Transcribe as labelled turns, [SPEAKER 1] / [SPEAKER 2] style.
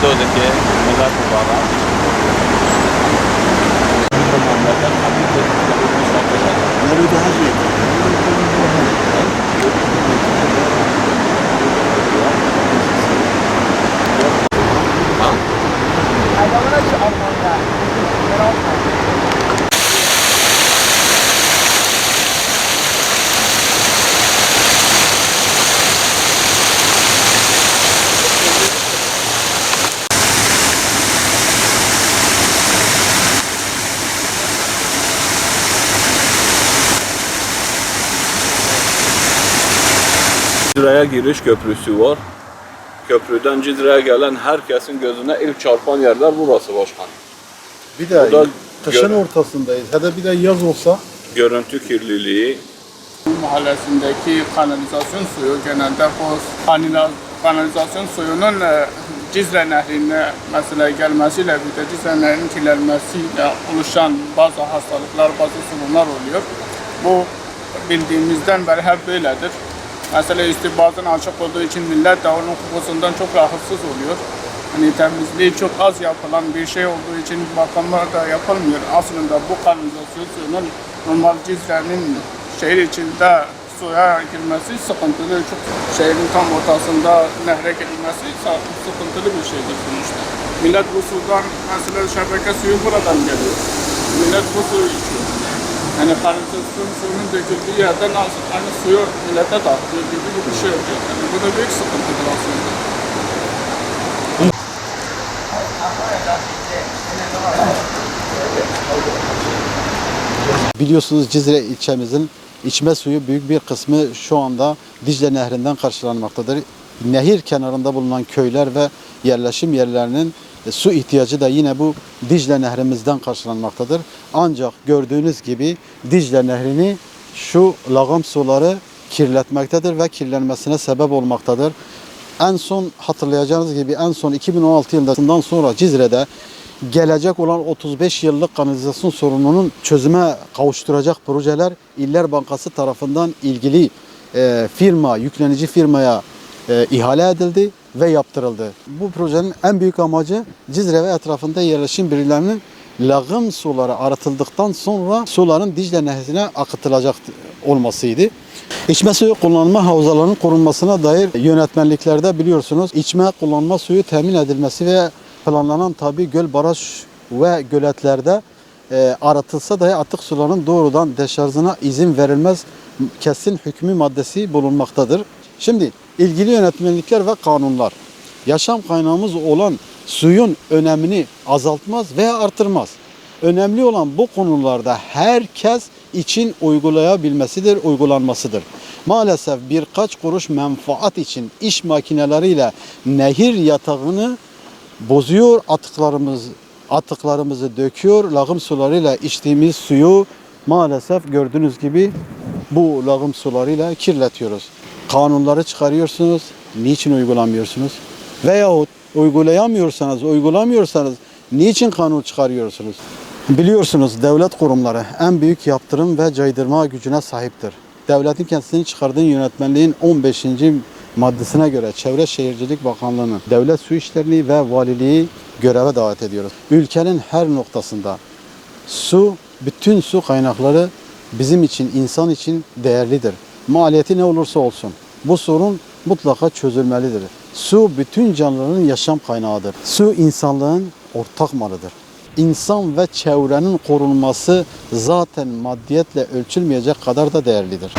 [SPEAKER 1] videodaki millet olarak bu memleket
[SPEAKER 2] Nerede daha şey?
[SPEAKER 1] Cizre'ye giriş köprüsü var. Köprüden Cizre'ye gelen herkesin gözüne ilk çarpan yerler burası başkan.
[SPEAKER 2] Bir de
[SPEAKER 1] Burada
[SPEAKER 2] kışın ortasındayız. Hadi bir de yaz olsa.
[SPEAKER 1] Görüntü kirliliği.
[SPEAKER 3] Mahallesindeki kanalizasyon suyu genelde bu kanalizasyon suyunun Cizre Nehri'ne mesela gelmesiyle birlikte Cizre Nehri'nin kirlenmesiyle oluşan bazı hastalıklar, bazı sorunlar oluyor. Bu bildiğimizden beri hep böyledir. Mesela istibadın açık olduğu için millet de onun kokusundan çok rahatsız oluyor. Hani temizliği çok az yapılan bir şey olduğu için bakımlar da yapılmıyor. Aslında bu kanalizasyon suyunun normal Cizre'nin şehir içinde suya girmesi sıkıntılı. Çok şehrin tam ortasında nehre girilmesi sıkıntılı bir şeydir sonuçta. Millet bu sudan mesela şebeke suyu buradan geliyor. Millet bu suyu içiyor. Yani kanalizasyon suyunun döküldüğü yerden aynı suyu millete dağıtıyor gibi bir şey oluyor. Yani bu da büyük sıkıntıdır aslında.
[SPEAKER 2] Biliyorsunuz Cizre ilçemizin içme suyu büyük bir kısmı şu anda Dicle Nehri'nden karşılanmaktadır. Nehir kenarında bulunan köyler ve yerleşim yerlerinin su ihtiyacı da yine bu Dicle Nehrimizden karşılanmaktadır. Ancak gördüğünüz gibi Dicle Nehri'ni şu lağım suları kirletmektedir ve kirlenmesine sebep olmaktadır. En son hatırlayacağınız gibi en son 2016 yılından sonra Cizre'de gelecek olan 35 yıllık kanalizasyon sorununun çözüme kavuşturacak projeler İller Bankası tarafından ilgili firma, yüklenici firmaya ihale edildi ve yaptırıldı. Bu projenin en büyük amacı Cizre ve etrafında yerleşim birliklerinin lağım suları arıtıldıktan sonra suların Dicle Nehri'ne akıtılacak olmasıydı. İçme suyu kullanma havzalarının korunmasına dair yönetmenliklerde biliyorsunuz içme kullanma suyu temin edilmesi ve planlanan tabi göl, baraj ve göletlerde arıtılsa dahi atık suların doğrudan deşarjına izin verilmez kesin hükmü maddesi bulunmaktadır. Şimdi ilgili yönetmelikler ve kanunlar yaşam kaynağımız olan suyun önemini azaltmaz veya artırmaz. Önemli olan bu konularda herkes için uygulayabilmesidir, uygulanmasıdır. Maalesef birkaç kuruş menfaat için iş makineleriyle nehir yatağını bozuyor, atıklarımızı döküyor, lağım sularıyla içtiğimiz suyu maalesef gördüğünüz gibi bu lağım sularıyla kirletiyoruz. Kanunları çıkarıyorsunuz, niçin uygulamıyorsunuz? Veyahut uygulamıyorsanız niçin kanun çıkarıyorsunuz? Biliyorsunuz devlet kurumları en büyük yaptırım ve caydırma gücüne sahiptir. Devletin kendisini çıkardığı yönetmenliğin 15. maddesine göre Çevre Şehircilik Bakanlığı'nın devlet su işlerini ve valiliği göreve davet ediyoruz. Ülkenin her noktasında bütün su kaynakları bizim için, insan için değerlidir. Maliyeti ne olursa olsun bu sorun mutlaka çözülmelidir. Su bütün canlıların yaşam kaynağıdır. Su insanlığın ortak malıdır. İnsan ve çevrenin korunması zaten maddiyetle ölçülmeyecek kadar da değerlidir.